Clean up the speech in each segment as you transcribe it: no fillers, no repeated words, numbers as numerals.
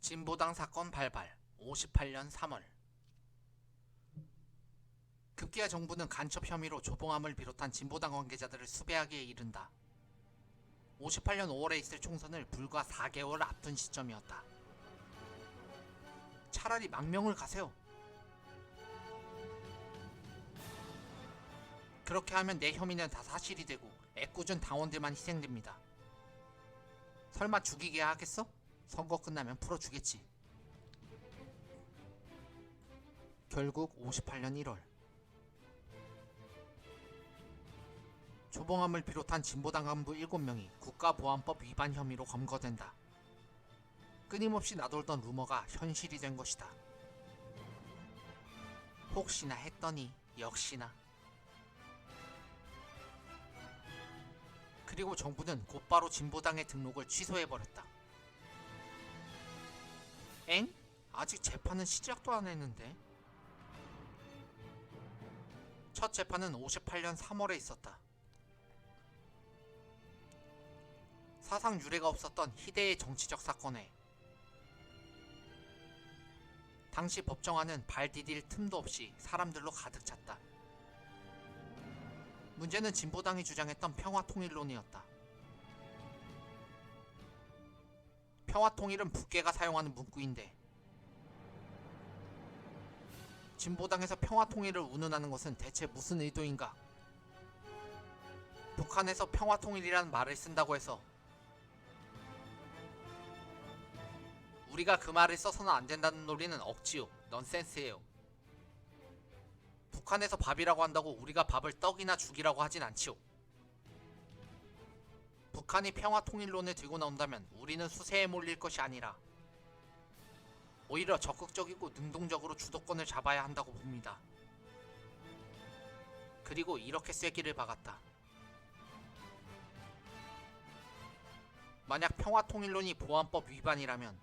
진보당 사건 발발 58년 3월 급기야 정부는 간첩 혐의로 조봉암을 비롯한 진보당 관계자들을 수배하기에 이른다. 58년 5월에 있을 총선을 불과 4개월 앞둔 시점이었다. 차라리 망명을 가세요. 그렇게 하면 내 혐의는 다 사실이 되고 애꿎은 당원들만 희생됩니다. 설마 죽이게 하겠어? 선거 끝나면 풀어주겠지. 결국 58년 1월 조봉암을 비롯한 진보당 간부 7명이 국가보안법 위반 혐의로 검거된다. 끊임없이 나돌던 루머가 현실이 된 것이다. 혹시나 했더니 역시나. 그리고 정부는 곧바로 진보당의 등록을 취소해버렸다. 엥? 아직 재판은 시작도 안 했는데? 첫 재판은 58년 3월에 있었다. 사상 유례가 없었던 희대의 정치적 사건에 당시 법정안은 발 디딜 틈도 없이 사람들로 가득 찼다. 문제는 진보당이 주장했던 평화통일론이었다. 평화통일은 북괴가 사용하는 문구인데 진보당에서 평화통일을 운운하는 것은 대체 무슨 의도인가? 북한에서 평화통일이라는 말을 쓴다고 해서 우리가 그 말을 써서는 안 된다는 논리는 억지요. 넌센스예요. 북한에서 밥이라고 한다고 우리가 밥을 떡이나 죽이라고 하진 않지요. 북한이 평화통일론을 들고 나온다면 우리는 수세에 몰릴 것이 아니라 오히려 적극적이고 능동적으로 주도권을 잡아야 한다고 봅니다. 그리고 이렇게 쐐기를 박았다. 만약 평화통일론이 보안법 위반이라면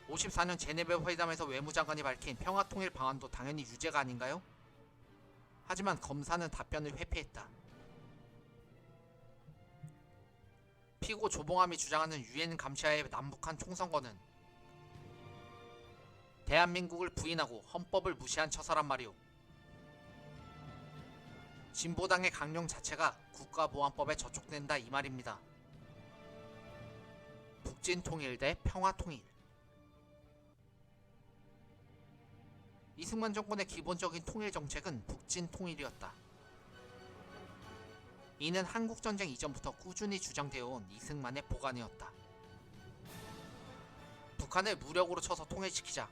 54년 제네베 회담에서 외무장관이 밝힌 평화통일 방안도 당연히 유죄가 아닌가요? 하지만 검사는 답변을 회피했다. 피고 조봉암이 주장하는 유엔 감시하의 남북한 총선거는 대한민국을 부인하고 헌법을 무시한 처사란 말이오. 진보당의 강령 자체가 국가보안법에 저촉된다 이 말입니다. 북진통일 대 평화통일. 이승만 정권의 기본적인 통일 정책은 북진통일이었다. 이는 한국전쟁 이전부터 꾸준히 주장되어 온 이승만의 보관이었다. 북한을 무력으로 쳐서 통일시키자.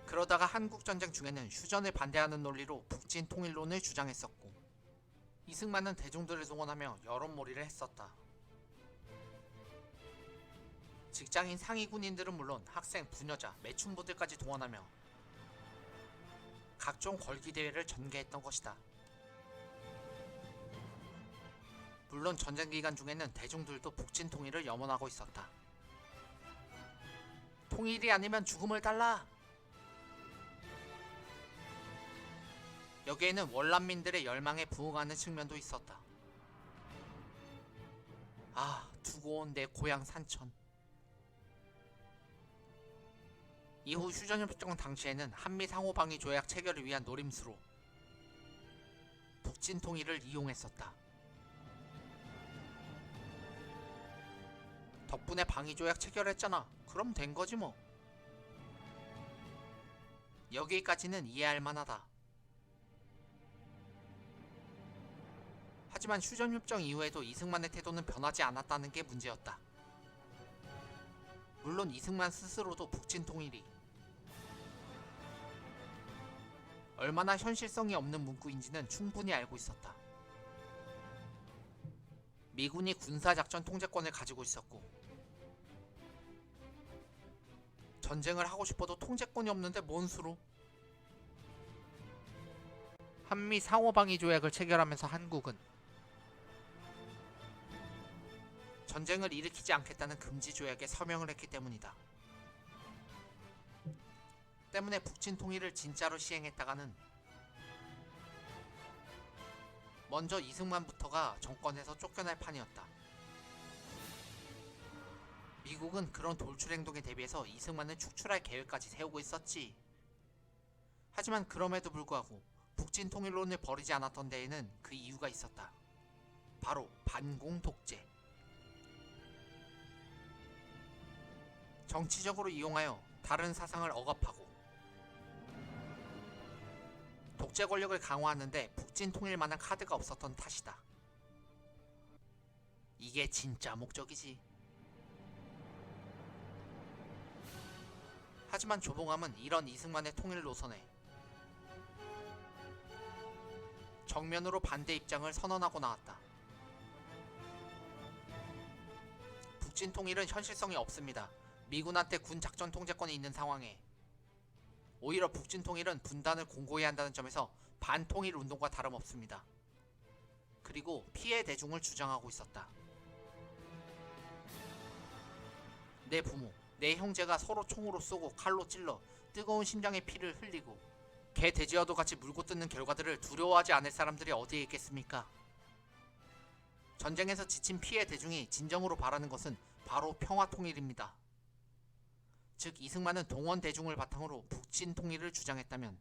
그러다가 한국전쟁 중에는 휴전을 반대하는 논리로 북진통일론을 주장했었고 이승만은 대중들을 동원하며 여론몰이를 했었다. 직장인 상위 군인들은 물론 학생, 부녀자, 매춘부들까지 동원하며 각종 걸기대회를 전개했던 것이다. 물론 전쟁 기간 중에는 대중들도 북진통일을 염원하고 있었다. 통일이 아니면 죽음을 달라! 여기에는 월남민들의 열망에 부응하는 측면도 있었다. 아, 두고 온 내 고향 산천. 이후 휴전협정 당시에는 한미상호방위 조약 체결을 위한 노림수로 북진통일을 이용했었다. 덕분에 방위조약 체결했잖아. 그럼 된거지 뭐. 여기까지는 이해할 만하다. 하지만 휴전협정 이후에도 이승만의 태도는 변하지 않았다는 게 문제였다. 물론 이승만 스스로도 북진통일이 얼마나 현실성이 없는 문구인지는 충분히 알고 있었다. 미군이 군사작전 통제권을 가지고 있었고 전쟁을 하고 싶어도 통제권이 없는데 뭔 수로? 한미 상호방위 조약을 체결하면서 한국은 전쟁을 일으키지 않겠다는 금지 조약에 서명을 했기 때문이다. 때문에 북진 통일을 진짜로 시행했다가는 먼저 이승만부터가 정권에서 쫓겨날 판이었다. 미국은 그런 돌출 행동에 대비해서 이승만을 축출할 계획까지 세우고 있었지. 하지만 그럼에도 불구하고 북진 통일론을 버리지 않았던 데에는 그 이유가 있었다. 바로 반공 독재. 정치적으로 이용하여 다른 사상을 억압하고 독재 권력을 강화하는데 북진 통일만한 카드가 없었던 탓이다. 이게 진짜 목적이지. 하지만 조봉암은 이런 이승만의 통일 노선에 정면으로 반대 입장을 선언하고 나왔다. 북진 통일은 현실성이 없습니다. 미군한테 군 작전 통제권이 있는 상황에 오히려 북진 통일은 분단을 공고히 한다는 점에서 반통일 운동과 다름없습니다. 그리고 피해 대중을 주장하고 있었다. 내 부모, 내 형제가 서로 총으로 쏘고 칼로 찔러 뜨거운 심장의 피를 흘리고 개 돼지와도 같이 물고 뜯는 결과들을 두려워하지 않을 사람들이 어디에 있겠습니까? 전쟁에서 지친 피해 대중이 진정으로 바라는 것은 바로 평화통일입니다. 즉 이승만은 동원 대중을 바탕으로 북진 통일을 주장했다면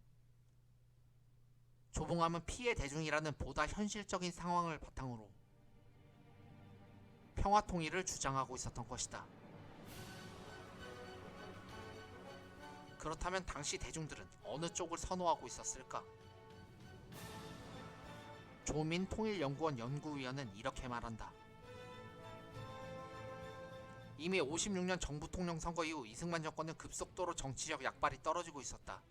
조봉암은 피해 대중이라는 보다 현실적인 상황을 바탕으로 평화통일을 주장하고 있었던 것이다. 그렇다면 당시 대중들은 어느 쪽을 선호하고 있었을까? 조민통일연구원 연구위원은 이렇게 말한다. 이미 56년 정부 통령 선거 이후 이승만 정권은 급속도로 정치적 약발이 떨어지고 있었다.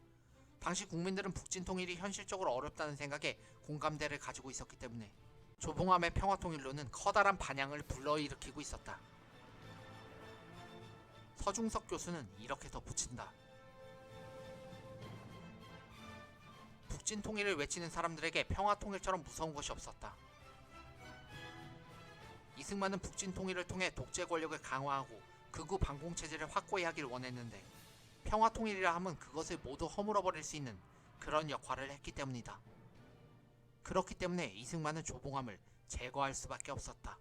당시 국민들은 북진 통일이 현실적으로 어렵다는 생각에 공감대를 가지고 있었기 때문에 조봉암의 평화통일론은 커다란 반향을 불러일으키고 있었다. 서중석 교수는 이렇게 덧붙인다. 북진 통일을 외치는 사람들에게 평화통일처럼 무서운 것이 없었다. 이승만은 북진 통일을 통해 독재 권력을 강화하고 극우 반공체제를 확고히 하길 원했는데 평화통일이라 하면 그것을 모두 허물어버릴 수 있는 그런 역할을 했기 때문이다. 그렇기 때문에 이승만은 조봉암을 제거할 수밖에 없었다.